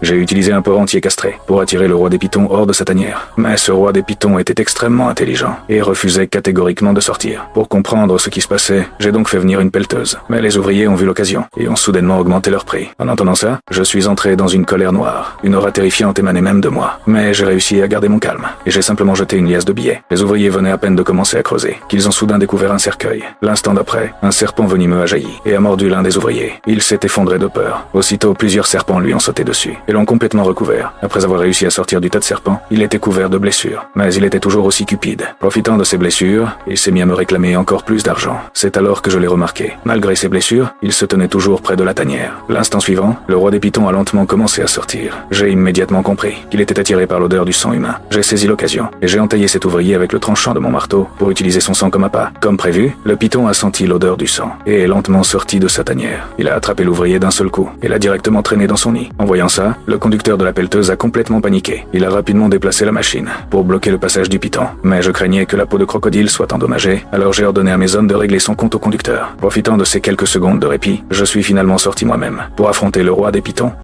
J'ai utilisé un porc entier castré pour attirer le roi des pitons hors de sa tanière. Mais ce roi des pitons était extrêmement intelligent et refusait catégoriquement de sortir. Pour comprendre ce qui se passait, j'ai donc fait venir une pelleteuse. Mais les ouvriers ont vu l'occasion et ont soudainement augmenté leur prix. En entendant ça, je suis entré dans une colère noire. Une aura terrifiante émanait même de moi. Mais j'ai réussi à garder mon calme et j'ai simplement jeté une liasse de billets. Les ouvriers venaient à peine de commencer à creuser qu'ils ont soudain découvert un cercueil. L'instant d'après, un serpent venimeux a jailli et a mordu l'un des ouvriers. Il s'est effondré de peur. Aussitôt, plusieurs serpents lui ont sauté dessus et l'ont complètement recouvert. Après avoir réussi à sortir du tas de serpents, il était couvert de blessures. Mais il était toujours aussi cupide. Profitant de ses blessures, il s'est mis à me réclamer encore plus d'argent. C'est alors que je l'ai remarqué. Malgré ses blessures, il se tenait toujours près de la tanière. L'instant suivant, le roi des pitons a lentement commencé à sortir. J'ai immédiatement compris qu'il était attiré par l'odeur du sang humain. J'ai saisi l'occasion et j'ai entaillé cet ouvrier avec le tranchant de mon marteau pour utiliser son sang comme appât. Comme prévu, le python a senti l'odeur du sang et est lentement sorti de sa tanière. Il a attrapé l'ouvrier d'un seul coup et l'a directement traîné dans son nid. En voyant ça, le conducteur de la pelleteuse a complètement paniqué. Il a rapidement déplacé la machine pour bloquer le passage du python. Mais je craignais que la peau de crocodile soit endommagée, alors j'ai ordonné à mes hommes de régler son compte au conducteur. Profitant de ces quelques secondes de répit, je suis finalement sorti moi-même pour affronter le roi des pitons.